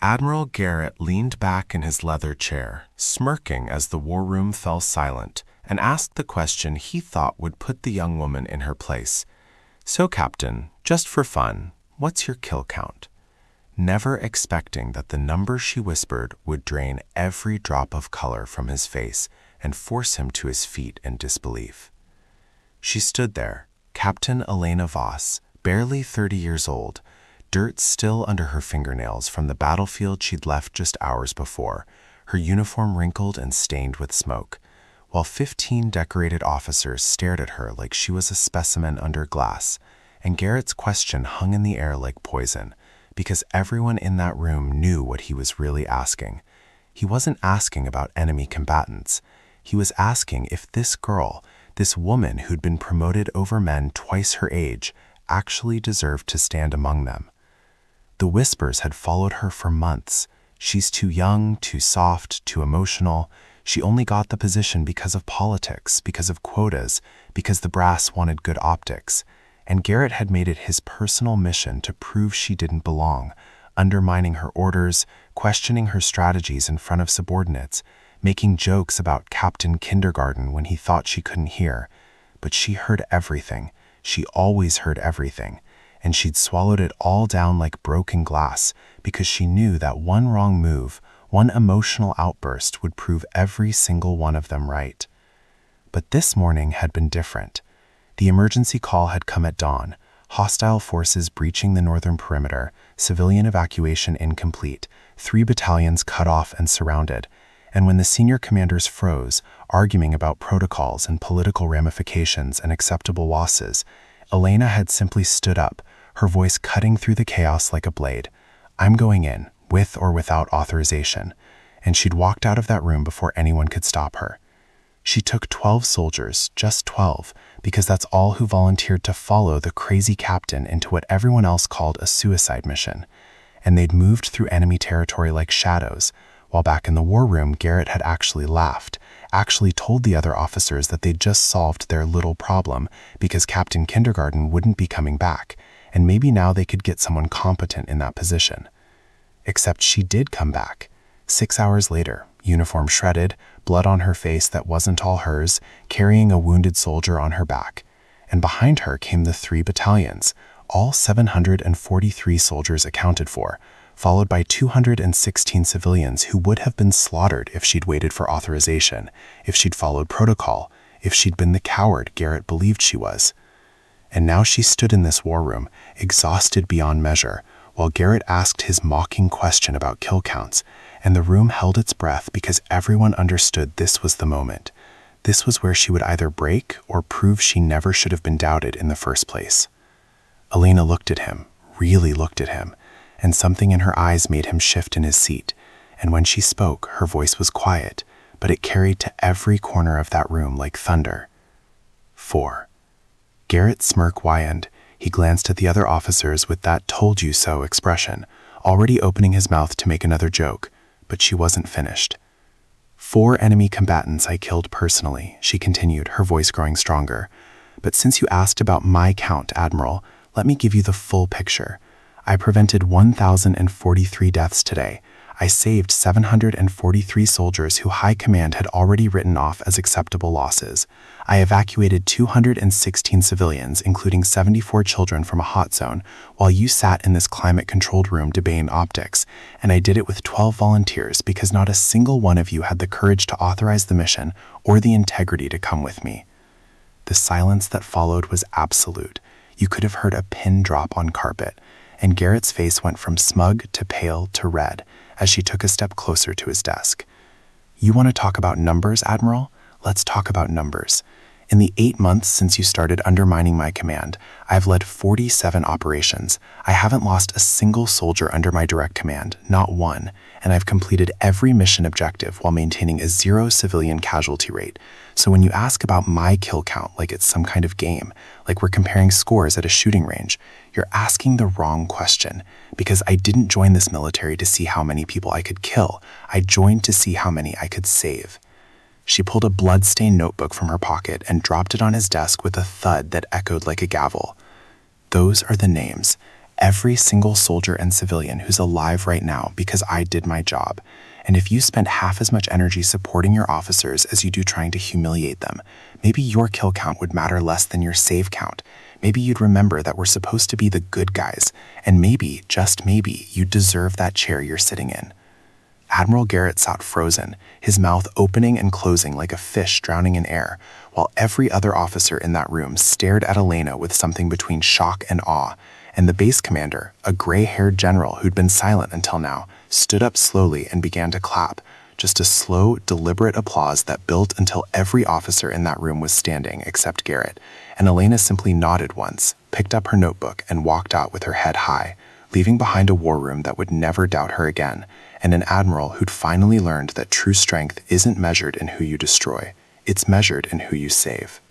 Admiral Garrett leaned back in his leather chair, smirking as the war room fell silent, and asked the question he thought would put the young woman in her place. "So, Captain, just for fun, what's your kill count?" Never expecting that the number she whispered would drain every drop of color from his face and force him to his feet in disbelief. She stood there, Captain Elena Voss, barely 30 years old, dirt still under her fingernails from the battlefield she'd left just hours before, her uniform wrinkled and stained with smoke, while 15 decorated officers stared at her like she was a specimen under glass, and Garrett's question hung in the air like poison, because everyone in that room knew what he was really asking. He wasn't asking about enemy combatants. He was asking if this girl, this woman who'd been promoted over men twice her age, actually deserved to stand among them. The whispers had followed her for months. She's too young, too soft, too emotional. She only got the position because of politics, because of quotas, because the brass wanted good optics. And Garrett had made it his personal mission to prove she didn't belong, undermining her orders, questioning her strategies in front of subordinates, making jokes about Captain Kindergarten when he thought she couldn't hear. But she heard everything. She always heard everything. And she'd swallowed it all down like broken glass because she knew that one wrong move, one emotional outburst would prove every single one of them right. But this morning had been different. The emergency call had come at dawn, hostile forces breaching the northern perimeter, civilian evacuation incomplete, 3 battalions cut off and surrounded. And when the senior commanders froze, arguing about protocols and political ramifications and acceptable losses, Elena had simply stood up, her voice cutting through the chaos like a blade. "I'm going in, with or without authorization." And she'd walked out of that room before anyone could stop her. She took 12 soldiers, just 12, because that's all who volunteered to follow the crazy captain into what everyone else called a suicide mission. And they'd moved through enemy territory like shadows, while back in the war room, Garrett had actually laughed, actually told the other officers that they'd just solved their little problem because Captain Kindergarten wouldn't be coming back, and maybe now they could get someone competent in that position. Except she did come back. 6 hours later, uniform shredded, blood on her face that wasn't all hers, carrying a wounded soldier on her back. And behind her came the 3 battalions, all 743 soldiers accounted for, followed by 216 civilians who would have been slaughtered if she'd waited for authorization, if she'd followed protocol, if she'd been the coward Garrett believed she was. And now she stood in this war room, exhausted beyond measure, while Garrett asked his mocking question about kill counts, and the room held its breath because everyone understood this was the moment. This was where she would either break or prove she never should have been doubted in the first place. Elena looked at him, really looked at him, and something in her eyes made him shift in his seat, and when she spoke, her voice was quiet, but it carried to every corner of that room like thunder. 4. Garrett's smirk widened. He glanced at the other officers with that told-you-so expression, already opening his mouth to make another joke, but she wasn't finished. 4 enemy combatants I killed personally, she continued, her voice growing stronger. But since you asked about my count, Admiral, let me give you the full picture. I prevented 1,043 deaths today. I saved 743 soldiers who High Command had already written off as acceptable losses. I evacuated 216 civilians, including 74 children from a hot zone, while you sat in this climate-controlled room debating optics, and I did it with 12 volunteers because not a single one of you had the courage to authorize the mission or the integrity to come with me. The silence that followed was absolute. You could have heard a pin drop on carpet, and Garrett's face went from smug to pale to red as she took a step closer to his desk. "You want to talk about numbers, Admiral? Let's talk about numbers. In the 8 months since you started undermining my command, I've led 47 operations. I haven't lost a single soldier under my direct command, not one, and I've completed every mission objective while maintaining a 0 civilian casualty rate. So when you ask about my kill count like it's some kind of game, like we're comparing scores at a shooting range, you're asking the wrong question, because I didn't join this military to see how many people I could kill. I joined to see how many I could save." She pulled a blood-stained notebook from her pocket and dropped it on his desk with a thud that echoed like a gavel. "Those are the names. Every single soldier and civilian who's alive right now because I did my job. And if you spent half as much energy supporting your officers as you do trying to humiliate them, maybe your kill count would matter less than your save count. Maybe you'd remember that we're supposed to be the good guys, and maybe, just maybe, you deserve that chair you're sitting in. Admiral Garrett sat frozen, his mouth opening and closing like a fish drowning in air, while every other officer in that room stared at Elena with something between shock and awe, and the base commander, a gray-haired general who'd been silent until now, stood up slowly and began to clap, just a slow, deliberate applause that built until every officer in that room was standing except Garrett, and Elena simply nodded once, picked up her notebook, and walked out with her head high, leaving behind a war room that would never doubt her again, and an admiral who'd finally learned that true strength isn't measured in who you destroy, it's measured in who you save.